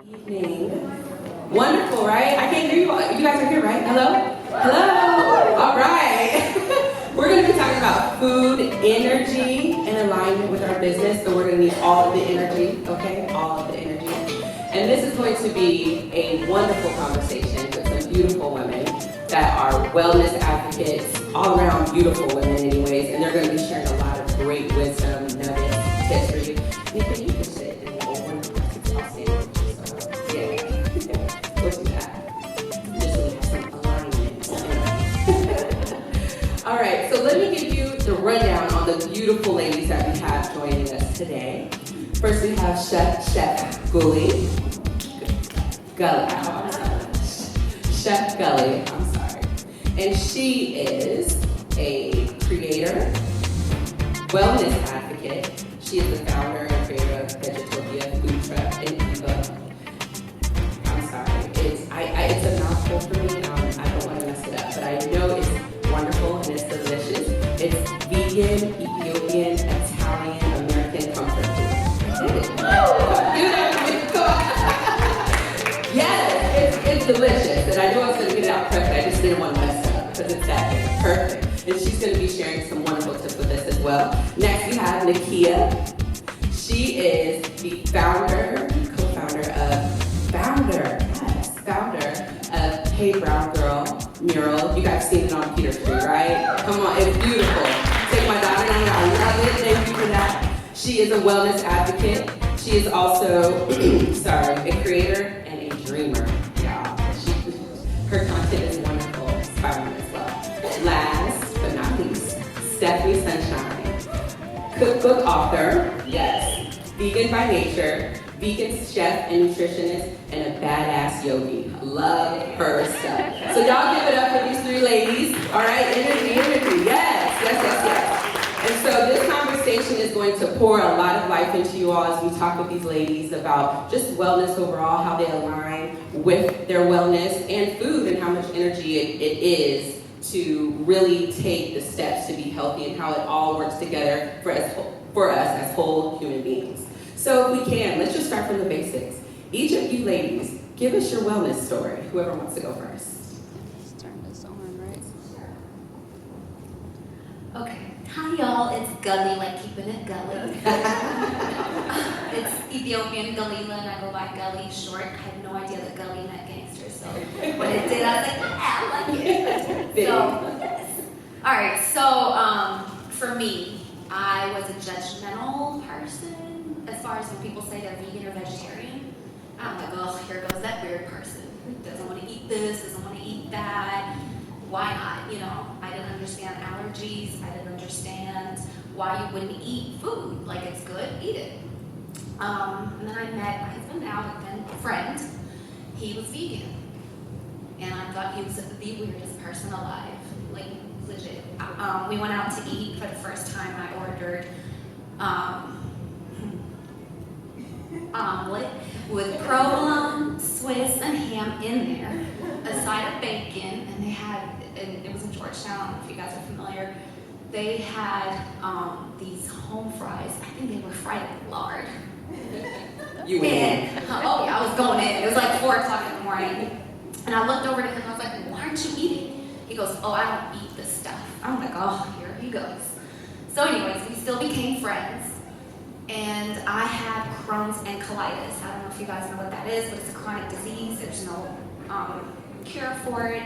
Evening. Wonderful, right? I can't hear you. You guys are here, right? Hello? Hello? All right. We're going to be talking about food, energy, and alignment with our business. So we're going to need all of the energy, okay? All of the energy. And this is going to be a wonderful conversation with some beautiful women that are wellness advocates, all around beautiful women anyways. And they're going to be sharing a lot of great wisdom, nuggets, tips for you. Nika, you can sit in the old one. I'll stand with you. So, yeah. We'll do that. Just so we have some alignment. All right, so let me give you the rundown on the beautiful ladies that we have joining us today. First, we have Chef Gully. Chef Gully, I'm sorry. And she is a creator, wellness advocate. She is the founder and creator of Vegetopia Food Truck and ebook. I'm sorry, it's a mouthful for me. I don't want to mess it up, but I know it's wonderful and it's delicious. It's vegan, Ethiopian, Italian, American comfort food. Yes, it's delicious, and I know I was going to get it out perfect. I just didn't want to mess it up because it's that good. Perfect. And she's going to be sharing some wonderful tips with us as well. Next, we have Nakia. She is the founder of Hey Brown Girl mural. You guys seen it on Peter Street, right? Come on, it's beautiful. Take my daughter down there. I love it. Thank you for that. She is a wellness advocate. She is also, a creator and a dreamer, y'all. Her content is wonderful, inspiring as well. Last but not least, Stephanie Sunshine, cookbook author, yes, vegan by nature, vegan chef and nutritionist, and a badass yogi. Love her stuff. So y'all give it up for these three ladies. All right, energy, yes. And so this conversation is going to pour a lot of life into you all as we talk with these ladies about just wellness overall, how they align with their wellness and food and how much energy it is to really take the steps to be healthy and how it all works together for us as whole human beings. So if we can, let's just start from the basics. Each of you ladies, give us your wellness story. Whoever wants to go first. Turn this on, right? Okay. Hi y'all, it's Gully, like keeping it gully. It's Ethiopian Galila and I go by Gully short. I had no idea that Gully meant gangster, so when it did, I was like, I like it. So, yes. Alright, so for me, I was a judgmental person as far as when people say they're vegan or vegetarian. I'm like, oh, here goes that weird person. Doesn't want to eat this, doesn't want to eat that. Why not? You know, I didn't understand allergies. I didn't understand why you wouldn't eat food. Like, it's good, eat it. And then I met my husband now, and a friend. He was vegan. And I thought he was the weirdest person alive. Like, legit. We went out to eat for the first time. I ordered omelet with provolone, Swiss, and ham in there, a side of bacon, and they had, and it was in Georgetown, I don't know if you guys are familiar, they had these home fries. I think they were fried in lard. You went in. Oh yeah, I was going in. It was like 4 o'clock in the morning. And I looked over to him and I was like, why aren't you eating? He goes, oh, I don't eat this stuff. I'm like, oh, here he goes. So anyways, we still became friends. And I had Crohn's and colitis. I don't know if you guys know what that is, but it's a chronic disease. There's no cure for it.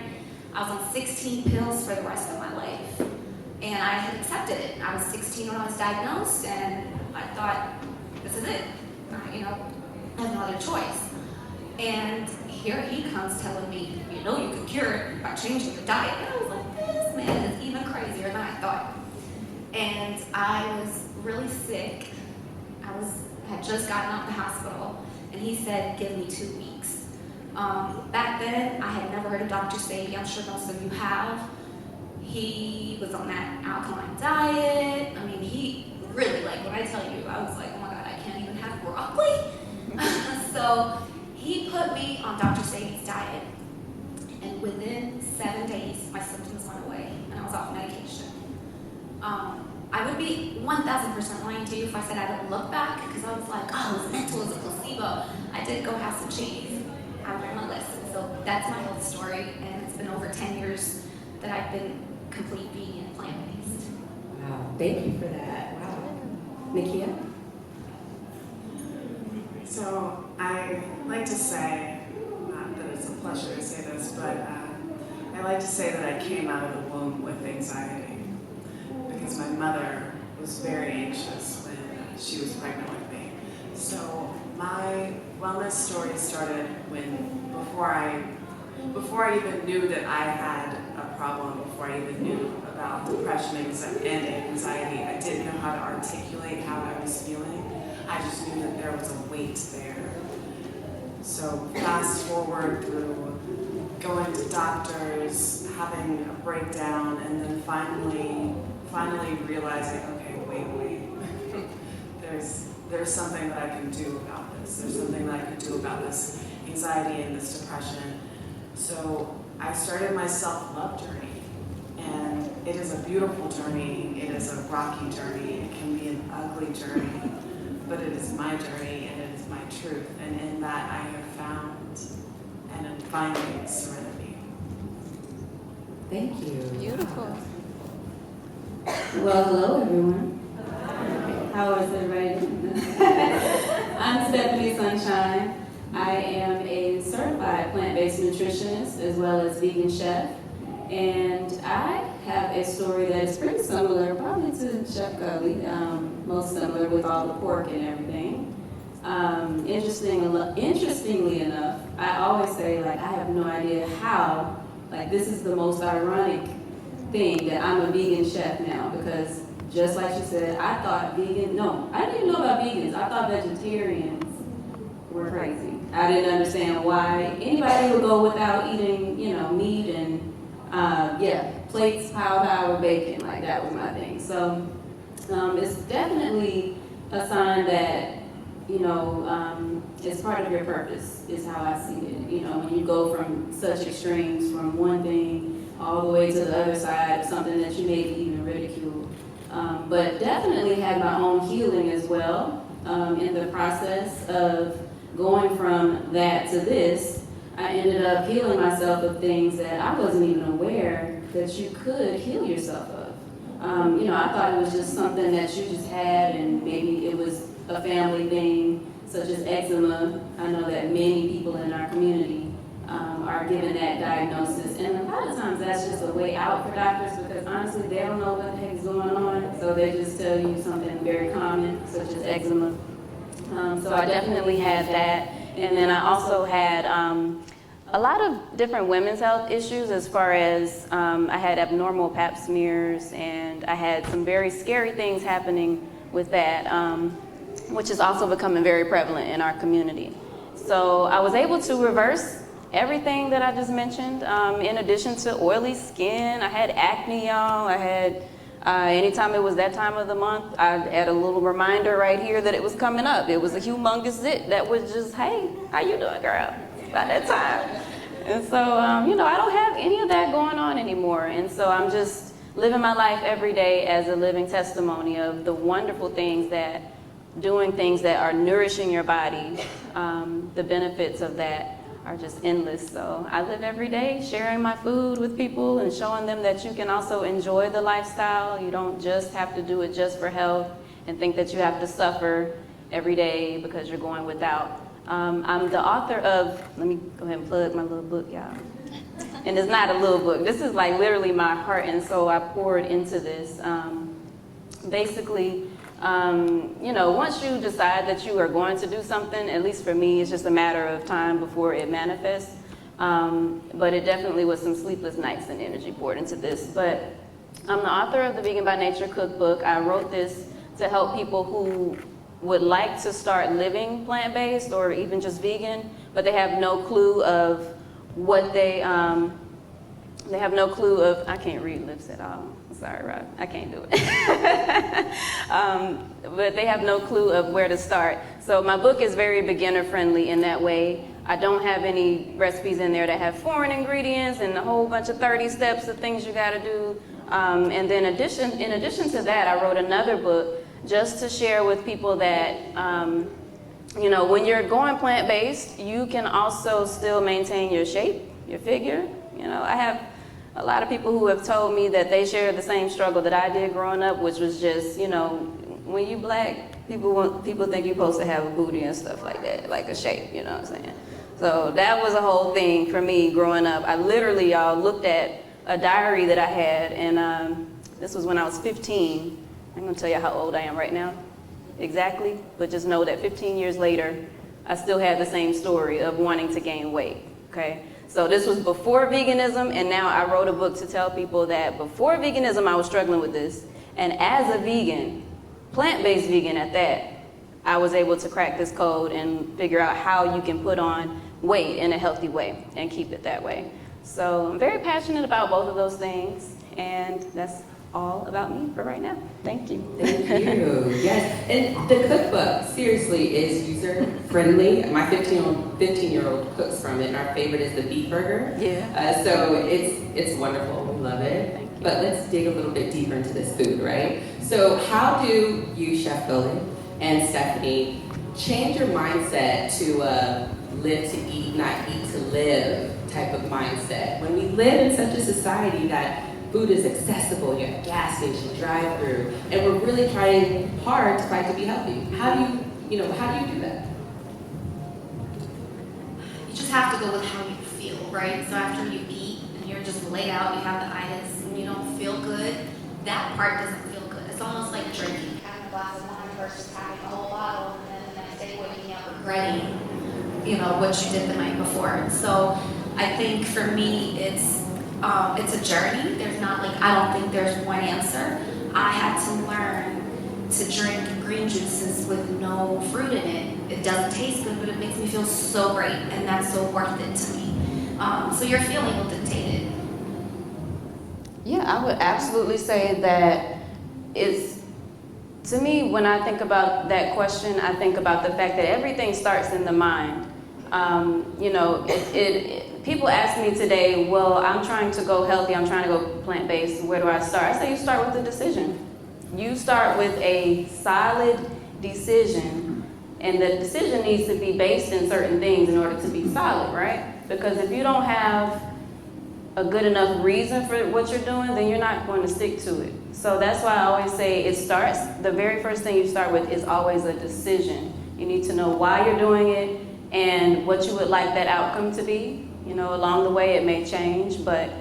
I was on 16 pills for the rest of my life. And I had accepted it. I was 16 when I was diagnosed, and I thought, this is it. I have no other choice. And here he comes telling me, you know you can cure it by changing your diet. And I was like, this man is even crazier than I thought. And I was really sick. Had just gotten out of the hospital, and he said, give me 2 weeks. Back then, I had never heard of Dr. Sadie. I'm sure most of you have. He was on that alkaline diet. I mean, he really, like, when I tell you, I was like, oh my God, I can't even have broccoli. So he put me on Dr. Sadie's diet, and within 7 days, my symptoms went away, and I was off medication. I would be 1,000% lying to you if I said I don't look back, because I was like, oh, it was mental, it was a placebo. I did go have some cheese out on my list. And so that's my whole story, and it's been over 10 years that I've been complete vegan, plant-based. Wow, thank you for that. Wow. Nikia? So I like to say, not that it's a pleasure to say this, but I like to say that I came out of the womb with anxiety because my mother was very anxious when she was pregnant with me. So my wellness story started before I even knew that I had a problem, before I even knew about depression and anxiety. I didn't know how to articulate how I was feeling. I just knew that there was a weight there. So fast forward through going to doctors, having a breakdown, and then finally realizing, okay, wait. There's something that I can do about this. There's something that I can do about this anxiety and this depression. So I started my self-love journey, and it is a beautiful journey. It is a rocky journey. It can be an ugly journey, but it is my journey and it is my truth. And in that I have found and am finding serenity. Thank you. Beautiful. Well, hello everyone. How is everybody doing? I'm Stephanie Sunshine. I am a certified plant-based nutritionist as well as vegan chef. And I have a story that is pretty similar, probably to Chef Gully, most similar with all the pork and everything. Interestingly enough, I always say, like, I have no idea how, like, this is the most ironic thing that I'm a vegan chef now, because just like she said, I thought I didn't even know about vegans. I thought vegetarians were crazy. I didn't understand why anybody would go without eating, meat and, plates piled high with bacon. Like, that was my thing. So it's definitely a sign that, it's part of your purpose, is how I see it. When you go from such extremes, from one thing all the way to the other side of something that you maybe even ridicule. But definitely had my own healing as well in the process of going from that to this. I ended up healing myself of things that I wasn't even aware that you could heal yourself of. I thought it was just something that you just had, and maybe it was a family thing, such as eczema. I know that many people in our community are given that diagnosis, and a lot of times that's just a way out for doctors, because honestly they don't know what the heck is going on, so they just tell you something very common, such as eczema. So I definitely had that, and then I also had a lot of different women's health issues, as far as I had abnormal pap smears, and I had some very scary things happening with that, which is also becoming very prevalent in our community. So I was able to reverse everything that I just mentioned. In addition to oily skin, I had acne, y'all. I had, anytime it was that time of the month, I had a little reminder right here that it was coming up. It was a humongous zit that was just, hey, how you doing, girl? By that time. And so, I don't have any of that going on anymore. And so I'm just living my life every day as a living testimony of the wonderful things that doing things that are nourishing your body, the benefits of that are just endless. So I live every day sharing my food with people and showing them that you can also enjoy the lifestyle. You don't just have to do it just for health and think that you have to suffer every day because you're going without. I'm the author of, let me go ahead and plug my little book, y'all. And it's not a little book. This is like literally my heart and soul I poured into this. Basically, once you decide that you are going to do something, at least for me, it's just a matter of time before it manifests. But it definitely was some sleepless nights and energy poured into this. But I'm the author of the Vegan by Nature cookbook. I wrote this to help people who would like to start living plant-based or even just vegan, but they have no clue of what they have no clue of, I can't read lips at all. Sorry, Rob, I can't do it. But they have no clue of where to start. So my book is very beginner friendly in that way. I don't have any recipes in there that have foreign ingredients and a whole bunch of 30 steps of things you gotta do. And then in addition to that, I wrote another book just to share with people that you know, when you're going plant-based, you can also still maintain your shape, your figure. You know, I have a lot of people who have told me that they share the same struggle that I did growing up, which was just, you know, when you black, people think you're supposed to have a booty and stuff like that, like a shape, you know what I'm saying? So that was a whole thing for me growing up. I literally, y'all, looked at a diary that I had, and this was when I was 15. I'm gonna tell you how old I am right now, exactly, but just know that 15 years later, I still had the same story of wanting to gain weight, okay? So this was before veganism, and now I wrote a book to tell people that before veganism, I was struggling with this, and as a vegan, plant-based vegan at that, I was able to crack this code and figure out how you can put on weight in a healthy way and keep it that way. So I'm very passionate about both of those things, and that's all about me for right now. Thank you. Thank you. Yes, and the cookbook seriously is user friendly. My 15-year-old cooks from it, and our favorite is the beef burger. Yeah. So it's wonderful. We love it. Thank you. But let's dig a little bit deeper into this food, right? So how do you, Chef Gully and Stephanie, change your mindset to live to eat, not eat to live type of mindset? When we live in such a society that food is accessible, you have gas station, drive-through, and we're really trying hard to fight to be healthy. How do you do that? You just have to go with how you feel, right? So after you eat and you're just laid out, you have the itis and you don't feel good, that part doesn't feel good. It's almost like drinking. Having a glass of wine versus having a whole bottle and then the next day waking up regretting, you know, what you did the night before. So I think for me, it's a journey. There's not like, I don't think there's one answer. I had to learn to drink green juices with no fruit in it. It doesn't taste good, but it makes me feel so great, and that's so worth it to me. So your feeling will dictate it. Yeah, I would absolutely say that it's, to me, when I think about that question, I think about the fact that everything starts in the mind. You know, people ask me today, well, I'm trying to go healthy, I'm trying to go plant-based, where do I start? I say you start with a decision. You start with a solid decision, and the decision needs to be based in certain things in order to be solid, right? Because if you don't have a good enough reason for what you're doing, then you're not going to stick to it. So that's why I always say it starts, the very first thing you start with is always a decision. You need to know why you're doing it and what you would like that outcome to be. You know, along the way it may change, but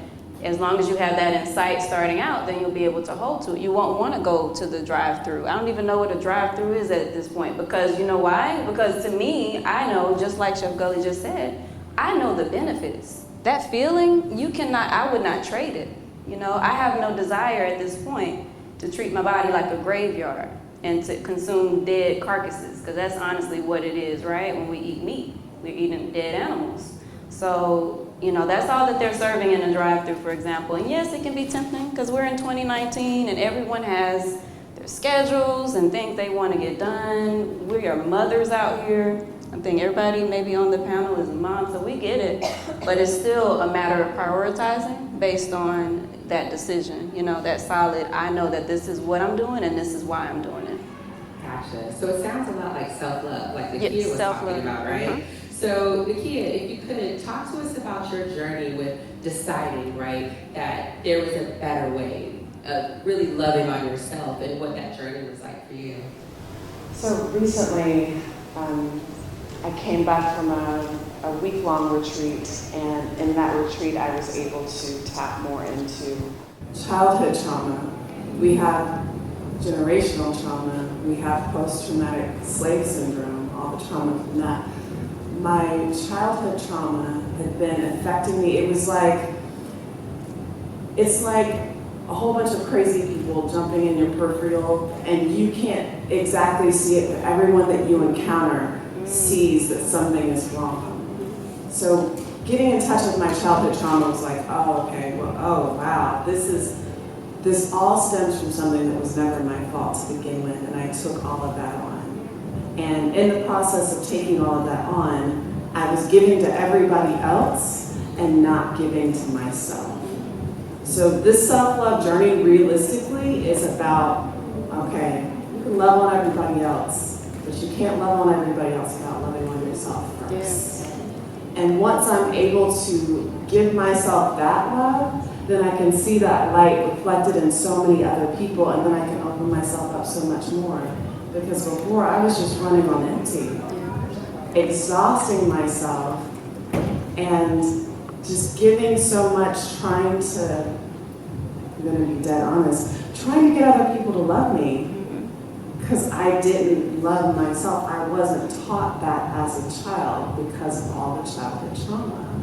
as long as you have that in sight starting out, then you'll be able to hold to it. You won't want to go to the drive-through. I don't even know what a drive-through is at this point, because you know why? Because to me, I know, just like Chef Gully just said, I know the benefits. That feeling, I would not trade it. You know, I have no desire at this point to treat my body like a graveyard and to consume dead carcasses, because that's honestly what it is, right? When we eat meat, we're eating dead animals. So, you know, that's all that they're serving in a drive-thru, for example. And yes, it can be tempting because we're in 2019 and everyone has their schedules and things they want to get done. We are mothers out here. I think everybody maybe on the panel is a mom, so we get it. But it's still a matter of prioritizing based on that decision, you know, that solid, I know that this is what I'm doing and this is why I'm doing it. Gotcha. So it sounds a lot like self-love, like Yes, Nakia was self-love. talking about, right? Uh-huh. So Nakia, if you could talk to us about your journey with deciding, right, that there was a better way of really loving on yourself and what that journey was like for you. So recently, I came back from a week-long retreat, and in that retreat I was able to tap more into childhood trauma. We have generational trauma, we have post-traumatic slave syndrome, all the trauma from that. My childhood trauma had been affecting me. It's like a whole bunch of crazy people jumping in your peripheral, and you can't exactly see it, but everyone that you encounter sees that something is wrong. So getting in touch with my childhood trauma was like, oh, okay, well, oh, wow, this all stems from something that was never my fault to begin with, and I took all of that on. And in the process of taking all of that on, I was giving to everybody else and not giving to myself. So this self-love journey realistically is about, okay, you can love on everybody else, but you can't love on everybody else without loving on yourself first. And once I'm able to give myself that love, then I can see that light reflected in so many other people, and then I can open myself up so much more. Because before, I was just running on empty, exhausting myself, and just giving so much, trying to, I'm gonna be dead honest, trying to get other people to love me, because I didn't love myself. I wasn't taught that as a child because of all the childhood trauma.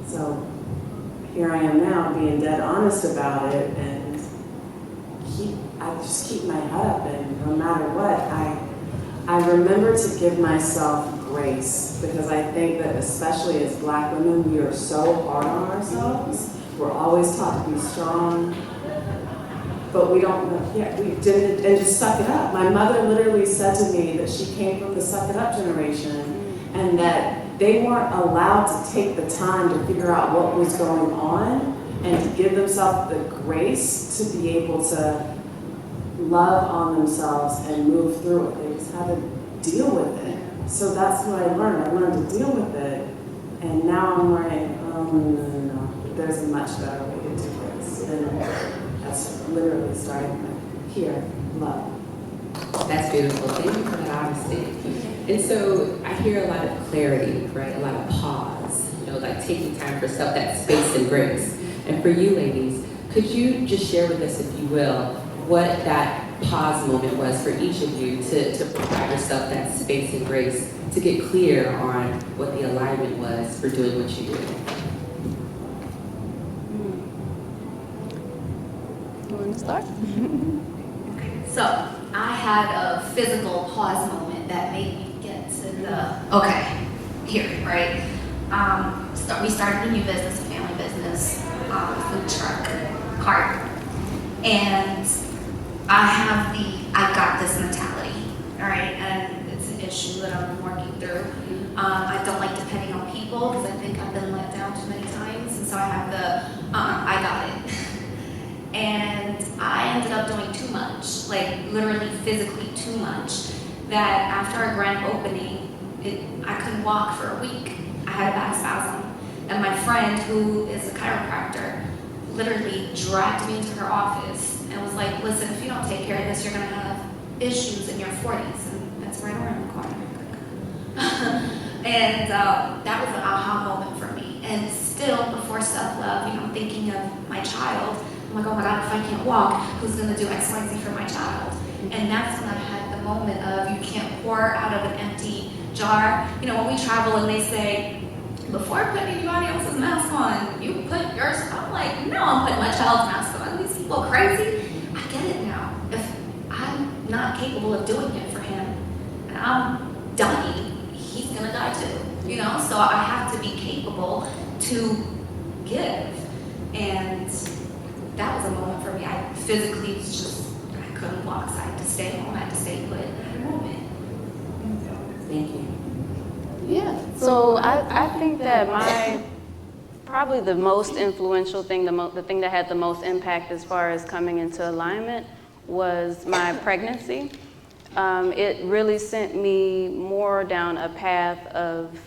So here I am now being dead honest about it, and I just keep my head up, and no matter what, I remember to give myself grace, because I think that especially as Black women, we are so hard on ourselves. We're always taught to be strong, but we don't know, we didn't, and just suck it up. My mother literally said to me that she came from the suck it up generation, and that they weren't allowed to take the time to figure out what was going on and to give themselves the grace to be able to love on themselves and move through it. They just had to deal with it. So that's what I learned. I learned to deal with it, and now I'm learning, no, there's a much better way to do this. And that's literally starting with here, love. That's beautiful. Thank you for that honesty. And so I hear a lot of clarity, right? A lot of pause, like taking time for self, that space and grace. And for you ladies, could you just share with us, if you will, what that pause moment was for each of you to provide yourself that space and grace to get clear on what the alignment was for doing what you do? You want to start? So I had a physical pause moment that made me get to the, here, right? So we started a new business, a family business, food truck, cart. And I got this mentality, all right? And it's an issue that I'm working through. I don't like depending on people because I think I've been let down too many times. And so I have I got it. And I ended up doing too much, like literally physically too much, that after our grand opening, I couldn't walk for a week. I had a back spasm. And my friend, who is a chiropractor, literally dragged me into her office and was like, listen, if you don't take care of this, you're gonna have issues in your 40s. And that's right around the corner. And that was an aha moment for me. And still, before self-love, I'm thinking of my child. I'm like, oh my God, if I can't walk, who's gonna do X, Y, Z for my child? And that's when I had the moment of, you can't pour out of an empty jar. When we travel and they say, before putting anybody else's mask on, you put yours. I'm like, no, I'm putting my child's mask on. These people are crazy. I get it now. If I'm not capable of doing it for him, and I'm dying, he's gonna die too. So I have to be capable to give. And that was a moment for me. I physically I couldn't walk, so I had to stay home. I had to stay put at the moment. Thank you. Yeah. So I think that probably the most influential thing, the thing that had the most impact as far as coming into alignment was my pregnancy. It really sent me more down a path of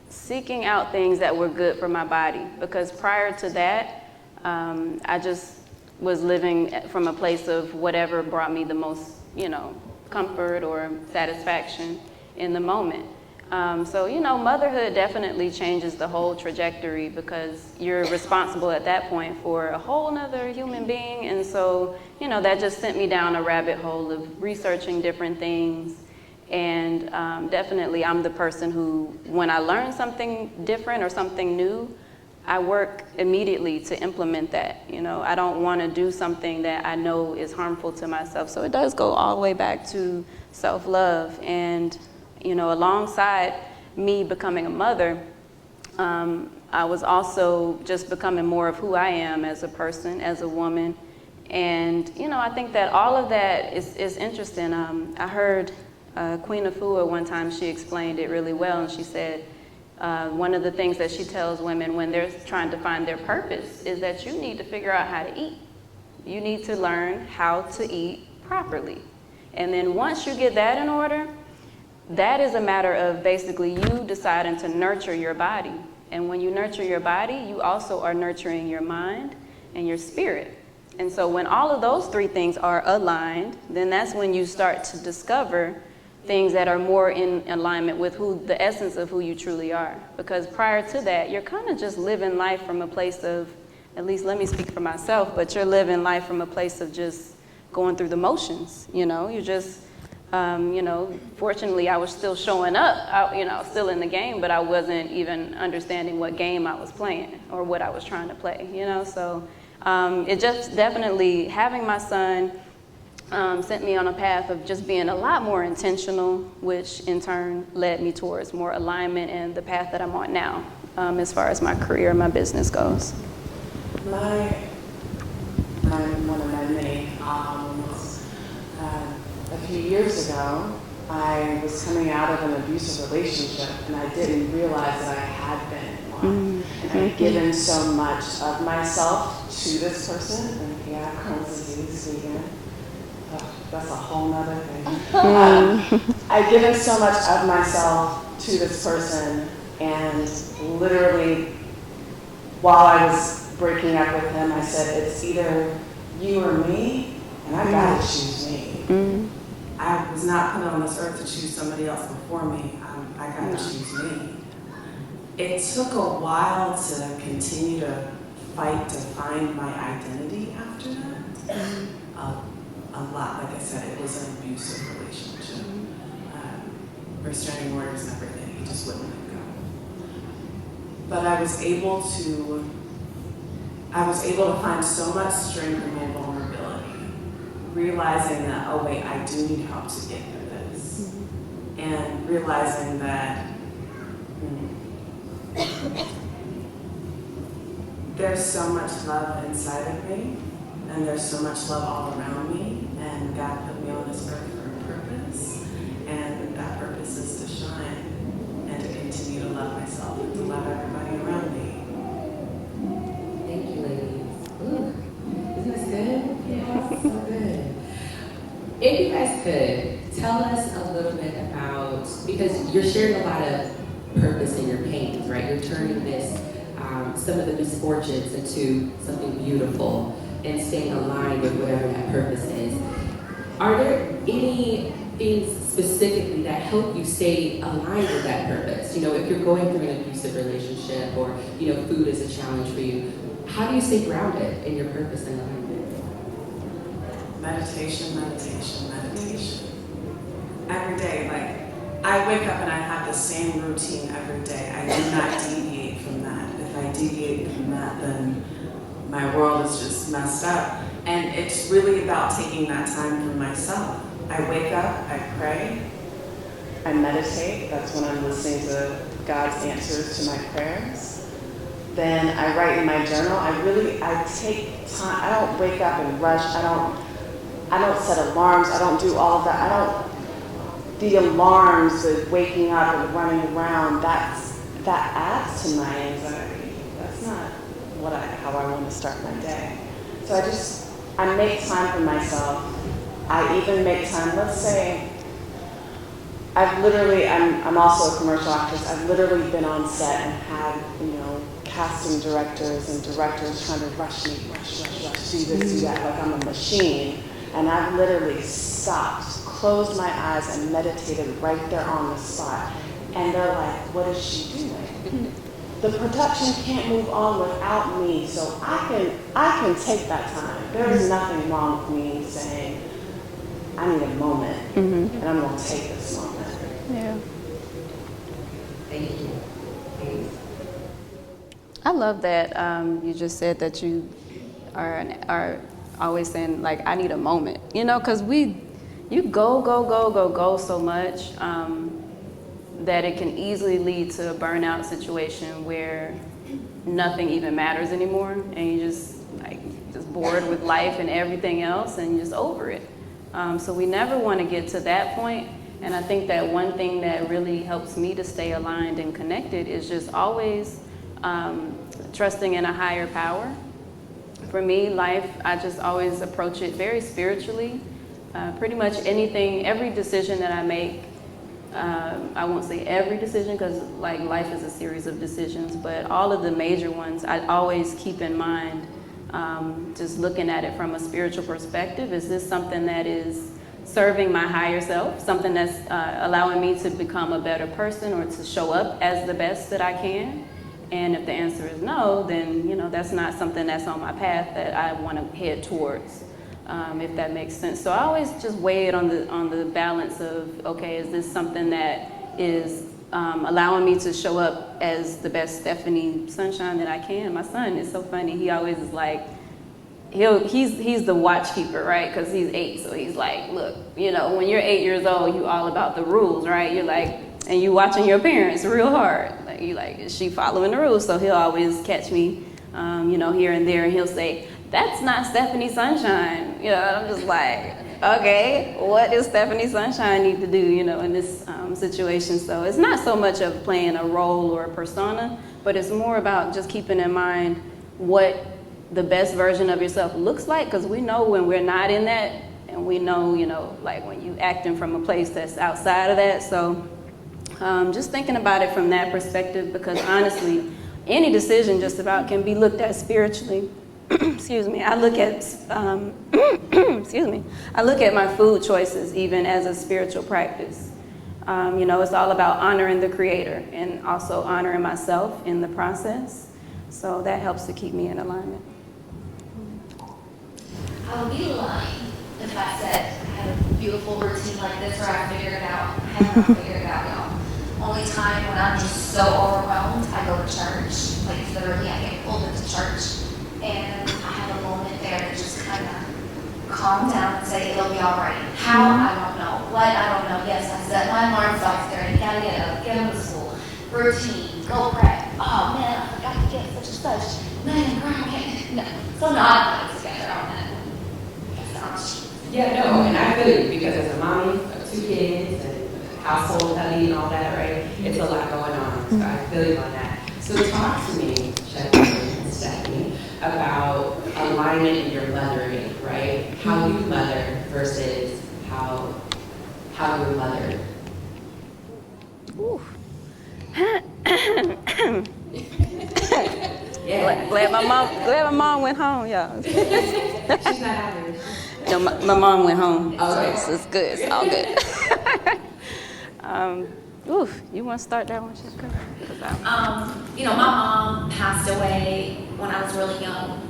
seeking out things that were good for my body, because prior to that, I just was living from a place of whatever brought me the most, comfort or satisfaction in the moment. So motherhood definitely changes the whole trajectory, because you're responsible at that point for a whole nother human being. And so, that just sent me down a rabbit hole of researching different things. And definitely I'm the person who, when I learn something different or something new, I work immediately to implement that. I don't want to do something that I know is harmful to myself. So it does go all the way back to self-love. And alongside me becoming a mother, I was also just becoming more of who I am as a person, as a woman. And, I think that all of that is interesting. I heard Queen Afua one time, she explained it really well, and she said one of the things that she tells women when they're trying to find their purpose is that you need to figure out how to eat. You need to learn how to eat properly. And then once you get that in order, that is a matter of basically you deciding to nurture your body. And when you nurture your body, you also are nurturing your mind and your spirit. And so when all of those three things are aligned, then that's when you start to discover things that are more in alignment with the essence of who you truly are. Because prior to that, you're kind of just living life from a place of, at least let me speak for myself, but you're living life from a place of just going through the motions, you're just, fortunately I was still showing up, still in the game, but I wasn't even understanding what game I was playing or what I was trying to play, so it just definitely, having my son sent me on a path of just being a lot more intentional, which in turn led me towards more alignment and the path that I'm on now, as far as my career and my business goes. One of my many ahas. A few years ago, I was coming out of an abusive relationship, and I didn't realize that I had been in one. And I'd given so much of myself to this person, and yeah, Crohn's disease, vegan. That's a whole nother thing. I'd given so much of myself to this person, and literally, while I was breaking up with him, I said, it's either you or me, and I gotta choose me. I was not put on this earth to choose somebody else before me. I gotta choose me. It took a while to continue to fight to find my identity after that. A lot, like I said, it was an abusive relationship. Restraining orders and everything, he just wouldn't let go. But I was able to find so much strength in my vulnerability, realizing that, oh wait, I do need help to get through this. And realizing that there's so much love inside of me, and there's so much love all around me, and God put me on this earth for a purpose, and that purpose is to shine, and to continue to love myself, and to love everybody around me. Thank you, ladies. Ooh, isn't this good? Yeah, so good. If you guys could, tell us a little bit about, because you're sharing a lot of purpose in your paintings, right? You're turning this, some of the misfortunes into something beautiful and staying aligned with whatever that purpose is. Are there any things specifically that help you stay aligned with that purpose? If you're going through an abusive relationship or, food is a challenge for you, how do you stay grounded in your purpose and alignment? Meditation. Every day, I wake up and I have the same routine every day. I do not deviate from that. If I deviate from that, then my world is just messed up. And it's really about taking that time for myself. I wake up, I pray, I meditate. That's when I'm listening to God's answers to my prayers. Then I write in my journal. I take time. I don't wake up and rush. I don't set alarms. I don't do all of that. The alarms, the waking up and running around, that adds to my anxiety. That's not how I want to start my day. So I make time for myself. I even make time, let's say, I'm also a commercial actress. I've literally been on set and had, casting directors and directors trying to rush me, rush, do this, do that, like I'm a machine. And I've literally stopped, closed my eyes and meditated right there on the spot. And they're like, what is she doing? The production can't move on without me, so I can take that time. There's nothing wrong with me saying, I need a moment, and I'm going to take this moment. Yeah. Thank you. Thanks. I love that you just said that you are always saying, I need a moment, because you go so much that it can easily lead to a burnout situation where nothing even matters anymore, and you just bored with life and everything else, and you're just over it. So we never want to get to that point. And I think that one thing that really helps me to stay aligned and connected is just always trusting in a higher power. For me, life, I just always approach it very spiritually. Pretty much anything, every decision that I make, I won't say every decision because like life is a series of decisions, but all of the major ones, I always keep in mind, just looking at it from a spiritual perspective. Is this something that is serving my higher self, something that's allowing me to become a better person or to show up as the best that I can? And if the answer is no, then that's not something that's on my path that I want to head towards, if that makes sense. So I always just weigh it on the balance of, okay, is this something that is allowing me to show up as the best Stephanie Sunshine that I can? My son is so funny. He always is like, he's the watch keeper, right? Because he's 8, so he's like, look, when you're 8 years old, you all about the rules, right? You're like, and you watching your parents real hard. Like, you like, is she following the rules? So he'll always catch me, here and there, and he'll say, that's not Stephanie Sunshine. And I'm just like, okay, what does Stephanie Sunshine need to do, in this situation? So it's not so much of playing a role or a persona, but it's more about just keeping in mind what the best version of yourself looks like, because we know when we're not in that, and we know, like when you acting from a place that's outside of that. So just thinking about it from that perspective, because honestly, any decision just about can be looked at spiritually. Excuse me. I look at excuse me. I look at my food choices even as a spiritual practice. It's all about honoring the Creator and also honoring myself in the process. So that helps to keep me in alignment. I would be lying if I said I had a beautiful routine like this where I figured it out. I have not figured it out, y'all. Only time when I'm just so overwhelmed, I go to church. Like literally, I get pulled into church, and I have a moment there to just kind of calm down and say it'll be all right. How? I don't know. What? I don't know. Yes, I set my alarm 5:30. Gotta get up, get him to school. Routine. Go pray. Oh man, I forgot to get such and such. Man, girl, no. So no, I'm not together on that. Yeah, no, and I feel you because as a mommy of 2 kids and household heavy and all that, right? It's a lot going on. So I feel you on that. So talk to me, Stephanie, about alignment in your mothering, right? How you mother versus how you're mothered. Yeah. Glad my mom went home, y'all. She's not out here. No, my mom went home. Okay. So it's good. It's all good. You want to start that one, Chef Kirk? My mom passed away when I was really young,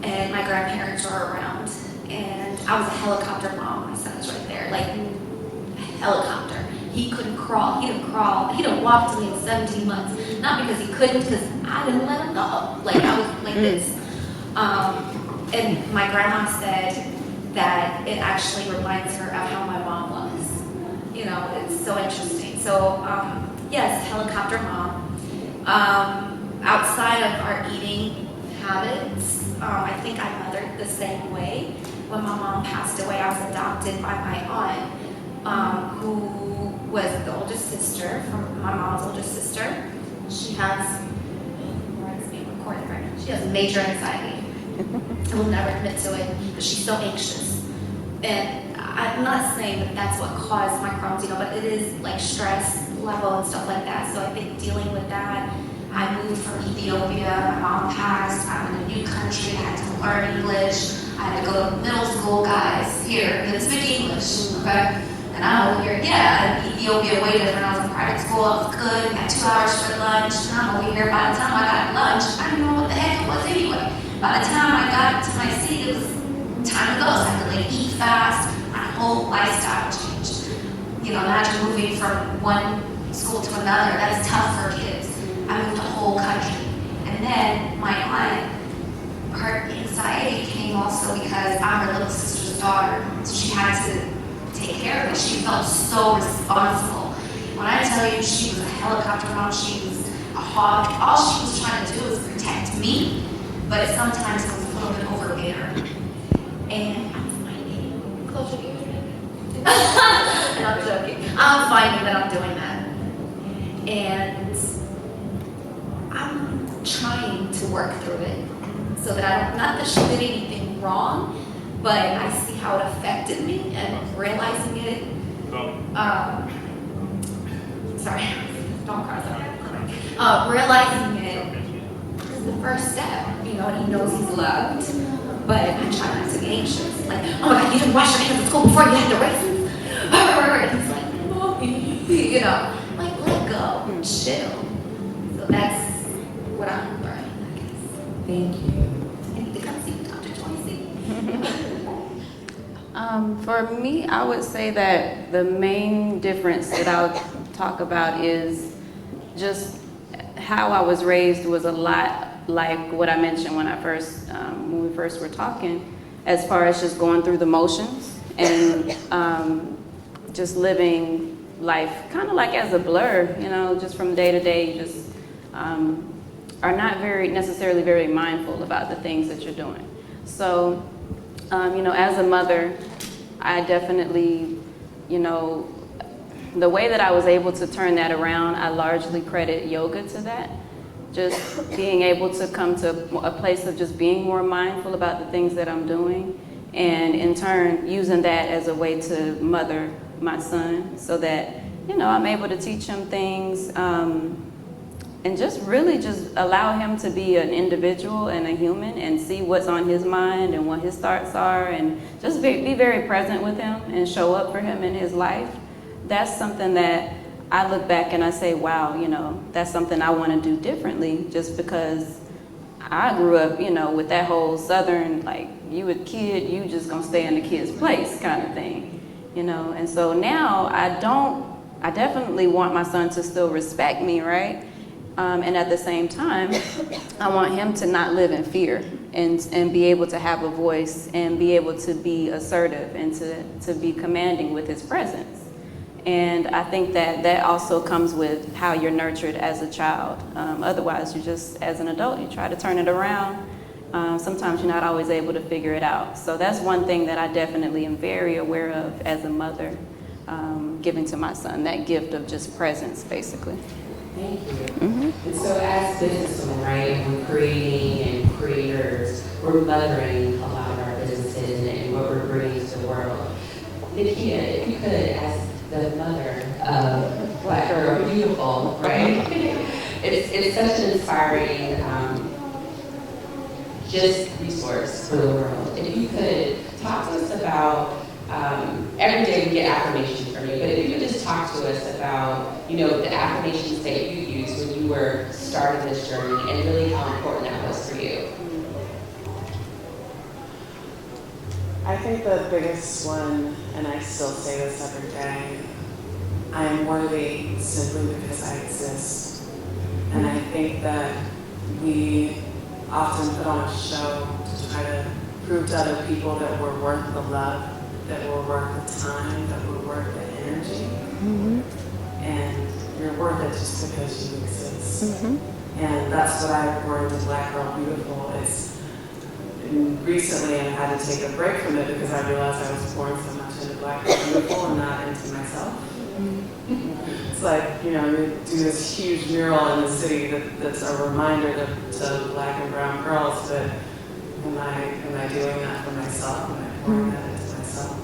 and my grandparents were around, and I was a helicopter mom. My son was right there, like a helicopter. He couldn't crawl. He didn't crawl. He didn't walk till he was 17 months. Not because he couldn't, because I didn't let him go. Like I was like this. And my grandma said that it actually reminds her of how my mom was. It's so interesting. So, yes, helicopter mom. Outside of our eating habits, I think I mothered the same way. When my mom passed away, I was adopted by my aunt, who was the oldest sister, from my mom's oldest sister. She has, it's being recorded right now. She has major anxiety. I will never admit to it, but she's so anxious. And I'm not saying that that's what caused my Crohn's, but it is like stress level and stuff like that. So I think dealing with that, I moved from Ethiopia, my mom passed, I'm in a new country, I had to learn English, I had to go to middle school, guys, here, and speak English, okay? And I'm over here, in Ethiopia, way different. I was in private school, I was good, got 2 hours for lunch, and I'm over here. By the time I got lunch, I didn't know what the heck it was anyway. By the time I got to my seat, it was time to go. So I had to eat fast, my whole lifestyle changed. Imagine moving from one school to another, that is tough for kids. I moved a whole country. And then my aunt, her anxiety came also because I'm her little sister's daughter. So she had to take care of it. She felt so responsible. When I tell you she was a helicopter mom, she was a hawk, all she was trying to do was protect me, but sometimes it was a little bit overbearing. And I'm finding, close your ears, and I'm joking. I'm finding that I'm doing that. And I'm trying to work through it so that not that she did anything wrong, but I see how it affected me, and realizing it, sorry, don't cry, realizing it is the first step, you know, and he knows he's loved, but I try not to be anxious, like, oh my God, you didn't wash your hands at school before you had the raisins, and he's like, Mommy, you know, like, let go, chill. So that's what I'm learning, I guess. Thank you. I need to come see Dr. Joycey. For me, I would say that the main difference that I'll talk about is just how I was raised was a lot like what I mentioned when we first were talking, as far as just going through the motions and just living life kind of like as a blur, you know, just from day to day, you just are not necessarily very mindful about the things that you're doing. So, you know, as a mother, I definitely, you know, the way that I was able to turn that around, I largely credit yoga to that. Just being able to come to a place of just being more mindful about the things that I'm doing, and in turn using that as a way to mother my son, so that, you know, I'm able to teach him things and just really just allow him to be an individual and a human and see what's on his mind and what his thoughts are, and just be very present with him and show up for him in his life. That's something that I look back and I say, wow, you know, that's something I want to do differently, just because I grew up, you know, with that whole Southern, like, you a kid, you just gonna stay in the kid's place kind of thing, you know. And so now I definitely want my son to still respect me, right? And at the same time, I want him to not live in fear and be able to have a voice and be able to be assertive and to be commanding with his presence. And I think that also comes with how you're nurtured as a child. Otherwise, you just, as an adult, you try to turn it around. Sometimes you're not always able to figure it out. So that's one thing that I definitely am very aware of as a mother, giving to my son, that gift of just presence, basically. Thank you. Mm-hmm. And so as businesswomen, right, we're creating and creators, we're mothering a lot of our businesses and what we're bringing to the world. Nikia, if you could, as the mother of Black Girl Beautiful, right? it's such an inspiring just resource for the world. If you could talk to us about, every day we get affirmations from you, but if you could just talk to us about, you know, the affirmations that you used when you were starting this journey and really how important that was for you. I think the biggest one, and I still say this every day, I am worthy simply because I exist. And I think that we often put on a show to try to prove to other people that we're worth the love, that we're worth the time, that we're worth the energy. Mm-hmm. And you're worth it just because you exist. Mm-hmm. And that's what I've learned in Black Girl Beautiful. Recently, I had to take a break from it because I realized I was pouring so much into Black Girl Beautiful and not into myself. Mm-hmm. It's like, you know, you do this huge mural in the city that's a reminder to Black and brown girls, but am I doing that for myself? Am I pouring that into myself?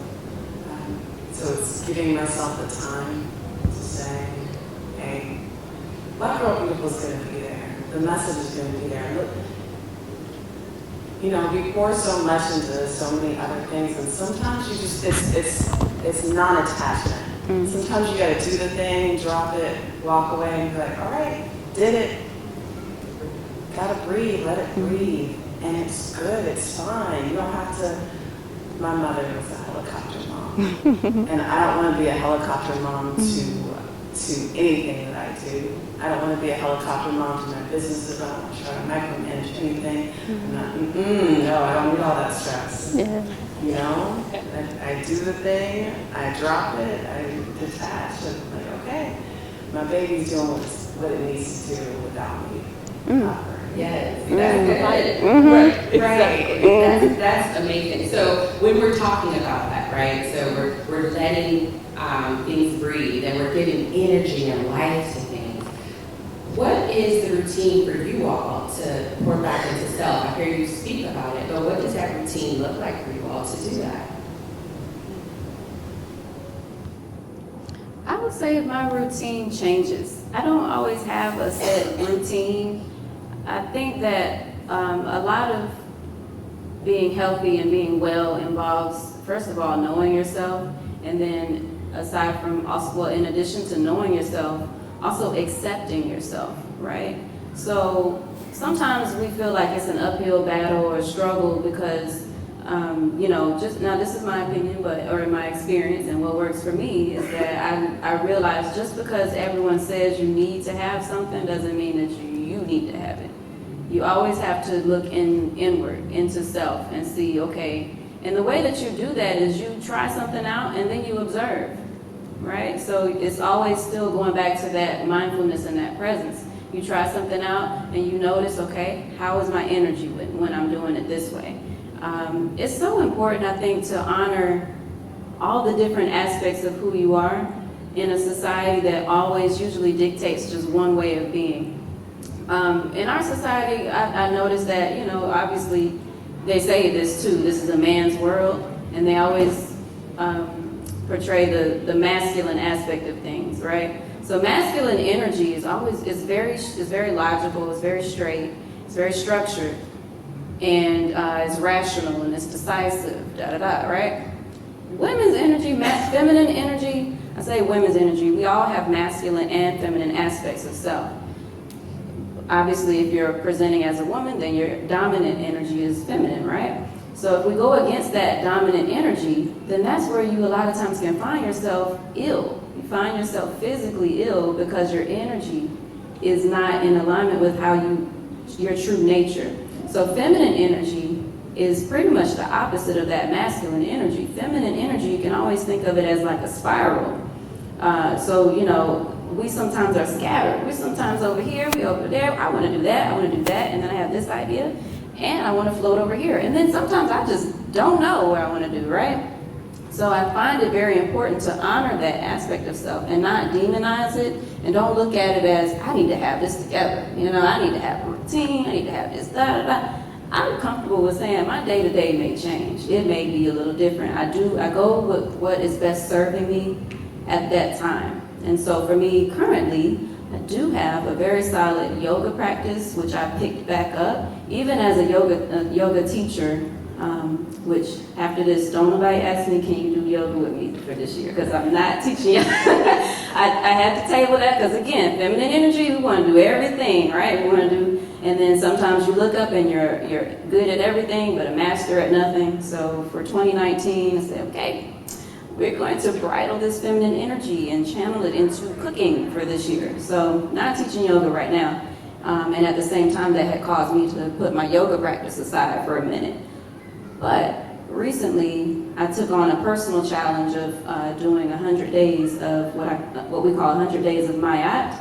So it's giving myself the time to say, hey, Black Girl Beautiful is going to be there. The message is going to be there. Look, you know, we pour so much into so many other things, and sometimes you just, it's non-attachment. Mm-hmm. Sometimes you gotta do the thing, drop it, walk away, and be like, all right, did it. Gotta breathe, let it breathe. And it's good, it's fine. You don't have to, my mother was a helicopter mom. And I don't wanna be a helicopter mom to anything that I do. I don't want to be a helicopter mom to my businesses. I don't want to try to micromanage anything. Mm-hmm. No, I don't need all that stress. Yeah. You know, I do the thing, I drop it, I detach, and I'm like, okay, my baby's doing what it needs to do without me. Yes, that's good. Mm-hmm. Right. That's amazing. So when we're talking about that, right? So we're letting things breathe and we're giving energy and life to things. What is is the routine for you all to pour back into self? I hear you speak about it, but what does that routine look like for you all to do that? I would say my routine changes. I don't always have a set routine. I think that a lot of being healthy and being well involves, first of all, knowing yourself, and then aside from also, well, in addition to knowing yourself, also accepting yourself, right? So sometimes we feel like it's an uphill battle or a struggle because, just now this is my opinion, or my experience, and what works for me is that I realize just because everyone says you need to have something doesn't mean that you need to have it. You always have to look inward, into self, and see, okay, and the way that you do that is you try something out and then you observe, right? So it's always still going back to that mindfulness and that presence. You try something out and you notice, okay, how is my energy when I'm doing it this way? It's so important, I think, to honor all the different aspects of who you are in a society that always usually dictates just one way of being. In our society, I noticed that, obviously they say this too, this is a man's world, and they always portray the masculine aspect of things, right? So masculine energy is very logical, it's very straight, it's very structured, and it's rational and it's decisive, right? Women's energy, feminine energy, I say women's energy, we all have masculine and feminine aspects of self. Obviously, if you're presenting as a woman, then your dominant energy is feminine, right? So if we go against that dominant energy, then that's where you a lot of times can find yourself ill. You find yourself physically ill because your energy is not in alignment with your true nature. So feminine energy is pretty much the opposite of that masculine energy. Feminine energy, you can always think of it as like a spiral. We sometimes are scattered. We're sometimes over here, we over there. I want to do that, and then I have this idea, and I want to float over here. And then sometimes I just don't know what I want to do, right? So I find it very important to honor that aspect of self and not demonize it, and don't look at it as, I need to have this together. I need to have a routine, I need to have this, da-da-da. I'm comfortable with saying my day-to-day may change. It may be a little different. I go with what is best serving me at that time. And so for me, currently, I do have a very solid yoga practice, which I picked back up, even as a yoga teacher, which after this, don't nobody ask me, can you do yoga with me for this year? Because I'm not teaching you. I had to table that because, again, feminine energy, we want to do everything, right? We want to do, and then sometimes you look up and you're good at everything, but a master at nothing. So for 2019, I said, okay, we're going to bridle this feminine energy and channel it into cooking for this year. So not teaching yoga right now. And at the same time, that had caused me to put my yoga practice aside for a minute. But recently, I took on a personal challenge of doing 100 days of what we call 100 days of Mayat,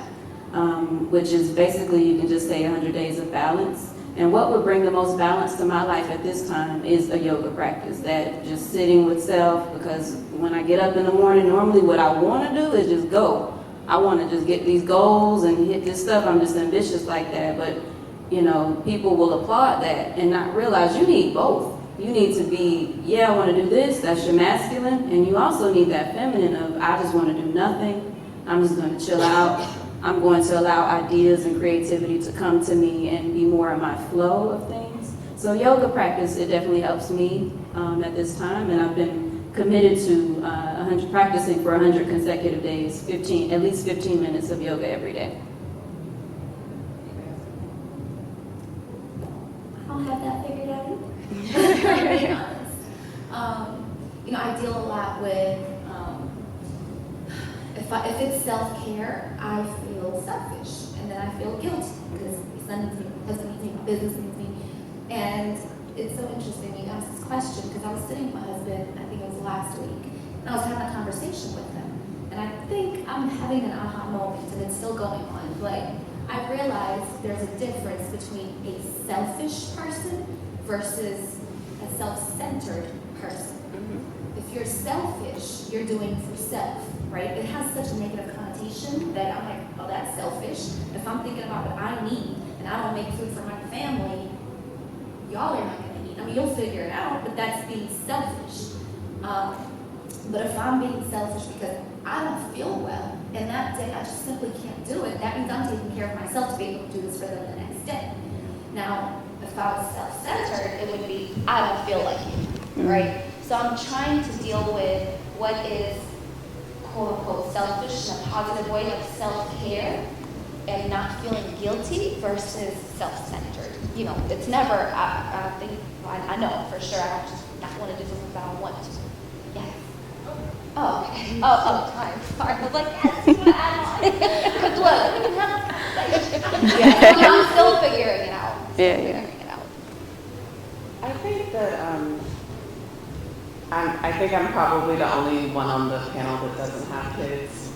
which is basically, you can just say 100 days of balance. And what would bring the most balance to my life at this time is a yoga practice, that just sitting with self, because when I get up in the morning, normally what I want to do is just go. I want to just get these goals and hit this stuff. I'm just ambitious like that. But, people will applaud that and not realize you need both. You need to be, I want to do this, that's your masculine, and you also need that feminine of, I just want to do nothing. I'm just going to chill out. I'm going to allow ideas and creativity to come to me and be more in my flow of things. So yoga practice, it definitely helps me at this time, and I've been committed to practicing for 100 consecutive days, at least 15 minutes of yoga every day. I don't have that figured out either. To be honest. I deal a lot with, if it's self-care, I feel selfish, and then I feel guilty because my son needs me, my husband needs me, my business needs me. And it's so interesting you asked this question because I was sitting with my husband, I think it was last week, and I was having a conversation with him. And I think I'm having an aha moment, and it's still going on, but I realized there's a difference between a selfish person versus a self-centered person. If you're selfish, you're doing for self, right? It has such a negative connotation that I'm like, oh, that's selfish. If I'm thinking about what I need and I don't make food for my family, y'all are not going to eat. I mean, you'll figure it out, but that's being selfish. But if I'm being selfish because I don't feel well, and that day I just simply can't do it, that means I'm taking care of myself to be able to do this for them the next day. Now, if I was self-centered, it would be, I don't feel like it, right? So I'm trying to deal with what is quote-unquote selfish in a positive way, like self-care, and not feeling guilty versus self-centered. You know, it's never, I think, I know for sure, I just not want to do something that I want to. Yes. Oh, okay. Hi. Sorry. I was like, yes, you want to add on. Because look, we can have a conversation. Yeah. I'm still figuring it out. Yeah. I think that I think I'm probably the only one on the panel that doesn't have kids.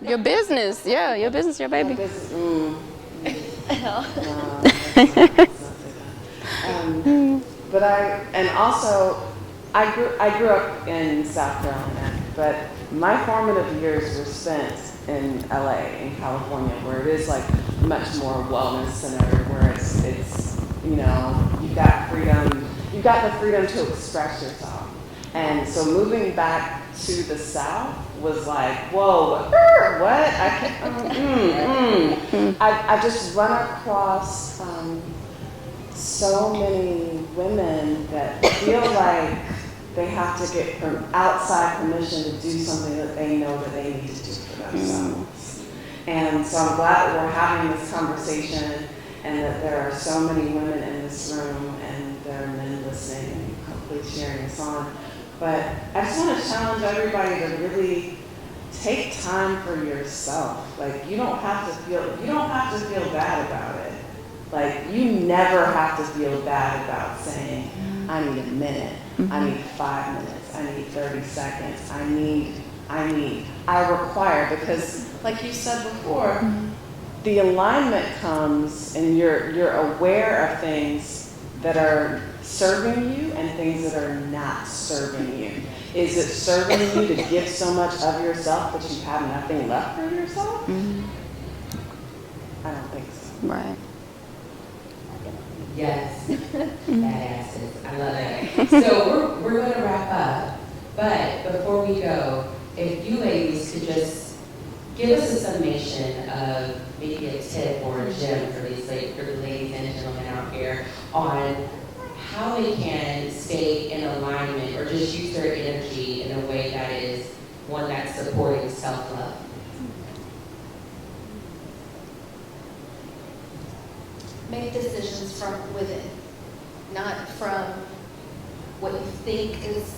Your business, your business, your baby. But I grew up in South Carolina, but my formative years were spent in LA, in California, where it is like much more wellness centered, where it's you know, you've got the freedom to express yourself. And so moving back to the South was like, whoa, what? I can't, I've just run across so many women that feel like they have to get from outside permission to do something that they know that they need to do for themselves. And so I'm glad that we're having this conversation and that there are so many women in this room and there are men listening and hopefully sharing this on. But I just want to challenge everybody to really take time for yourself. Like, you don't have to feel bad about it. Like, you never have to feel bad about saying, I need a minute, I need 5 minutes, I need 30 seconds, I require, because like you said before, the alignment comes and you're aware of things that are serving you and things that are not serving you. Is it serving you to give so much of yourself that you have nothing left for yourself? I don't think so. Right. Yes, badasses. I love it. So we're going to wrap up, but before we go, if you ladies could just give us a summation of maybe a tip or a gem for the ladies and gentlemen out here on how they can stay in alignment or just use their energy in a way that is one that's supporting self-love. Make decisions from within, not from what you think is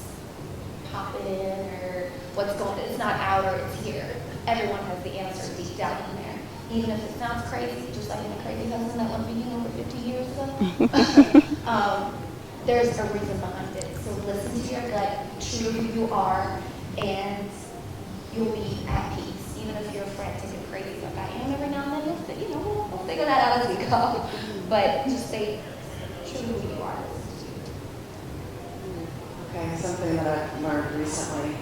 popping in or what's going on. It's not out or it's here. Everyone has the answer deep down in there. Even if it sounds crazy, just like in a crazy husband that went vegan over 50 years ago. There's a reason behind it. So listen to your gut, true who you are, and you'll be at peace. Even if you're frantic and crazy like I am every now and then, we'll figure that out as we go. But just stay true to who you are. Okay, something that I've learned recently,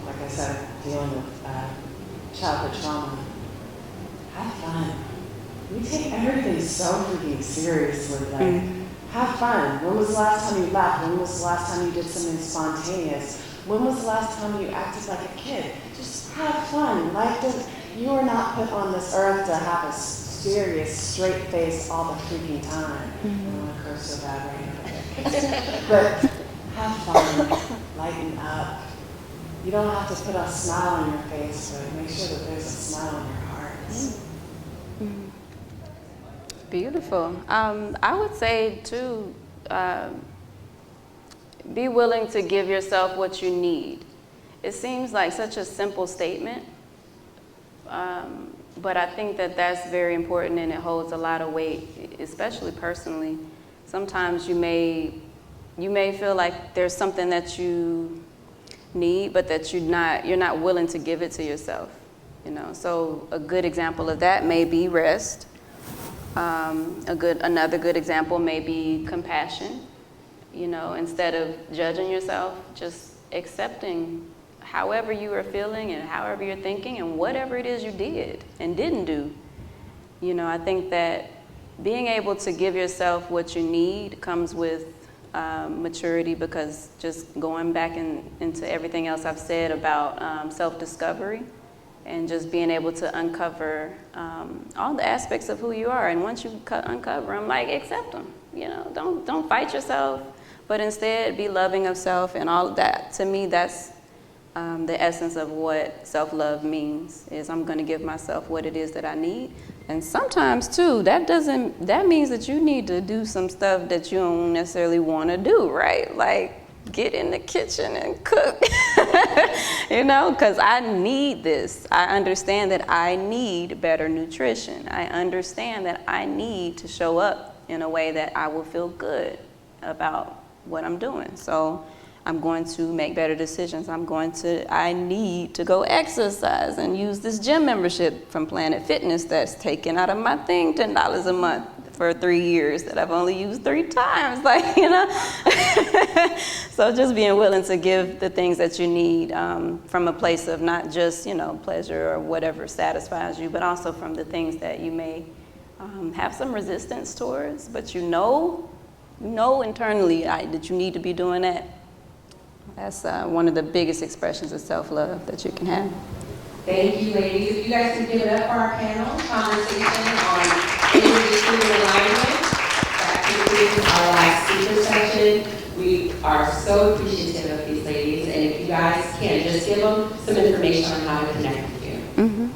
like I said, dealing with childhood trauma. Have fun. We take everything so freaking seriously. Like, have fun. When was the last time you laughed? When was the last time you did something spontaneous? When was the last time you acted like a kid? Just have fun. You are not put on this earth to have a serious, straight face all the freaking time. I don't want to curse so bad right now. But have fun. Lighten up. You don't have to put a smile on your face, but make sure that there's a smile on your heart. Beautiful. I would say too, be willing to give yourself what you need. It seems like such a simple statement, but I think that that's very important and it holds a lot of weight, especially personally. Sometimes you may feel like there's something that you need, but that you're not willing to give it to yourself. So a good example of that may be rest. Another good example may be compassion. Instead of judging yourself, just accepting however you are feeling and however you're thinking and whatever it is you did and didn't do. You know, I think that being able to give yourself what you need comes with maturity, because just going back into everything else I've said about self-discovery and just being able to uncover all the aspects of who you are. And once you uncover them, like, accept them. You know, don't fight yourself, but instead be loving of self and all of that. To me, that's the essence of what self-love means, is I'm going to give myself what it is that I need. And sometimes too, that means that you need to do some stuff that you don't necessarily want to do, right? Like, get in the kitchen and cook, you know, because I need this. I understand that I need better nutrition. I understand that I need to show up in a way that I will feel good about what I'm doing. So I'm going to make better decisions. I need to go exercise and use this gym membership from Planet Fitness that's taken out of my thing $10 a month for 3 years that I've only used 3 times, like, you know. So just being willing to give the things that you need from a place of not just, you know, pleasure or whatever satisfies you, but also from the things that you may have some resistance towards, but you know internally that you need to be doing that. That's one of the biggest expressions of self-love that you can have. Thank you, ladies. If you guys can give it up for our panel conversation on introducing alignment. That concludes our last speaker session. We are so appreciative of these ladies, and if you guys can, just give them some information on how to connect with you. Mm-hmm.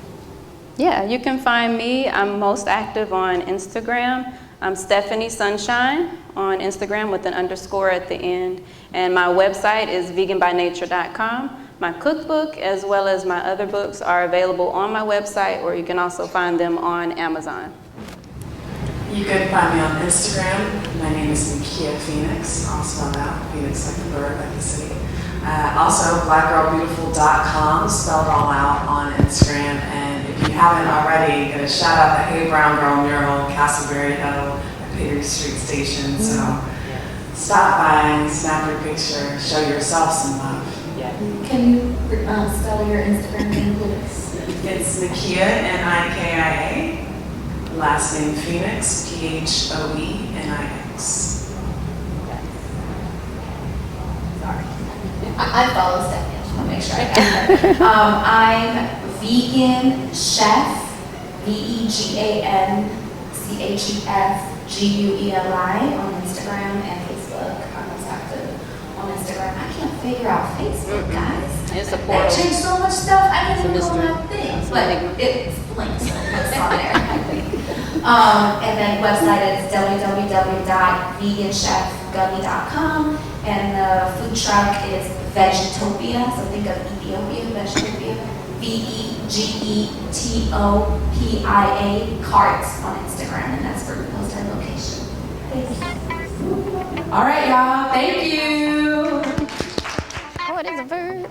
Yeah, you can find me. I'm most active on Instagram. I'm Stephanie Sunshine on Instagram with an underscore at the end. And my website is veganbynature.com. My cookbook, as well as my other books, are available on my website, or you can also find them on Amazon. You can find me on Instagram. My name is Nakia Phoenix. I'll spell that. Phoenix like the bird, like the city. Also, blackgirlbeautiful.com, spelled all out on Instagram. And if you haven't already, going to shout out the Hey Brown Girl mural, Castleberry Hill, at Petrie Street Station. So stop by and snap your picture. Show yourself some love. Can you spell your Instagram name, please? It's Nakia, Nikia. Last name Phoenix, Phoenix. Sorry. I follow Stephanie. I just want to make sure I got her. I'm vegan chef, VEGANCHEFGUELI on Instagram and Facebook. I'm most active on Instagram. I can't figure out Facebook, guys. It's a That portal. changed so much stuff. I didn't even It's a know mystery. that thing. It's But amazing. it's linked. It's on there, I think. And then website is www.veganchefgummy.com. And the food truck is Vegetopia. So think of Ethiopia, Vegetopia. VEGETOPIA carts on Instagram. And that's where we post our location. Thanks. All right, y'all. Thank you. Oh, it is a verb.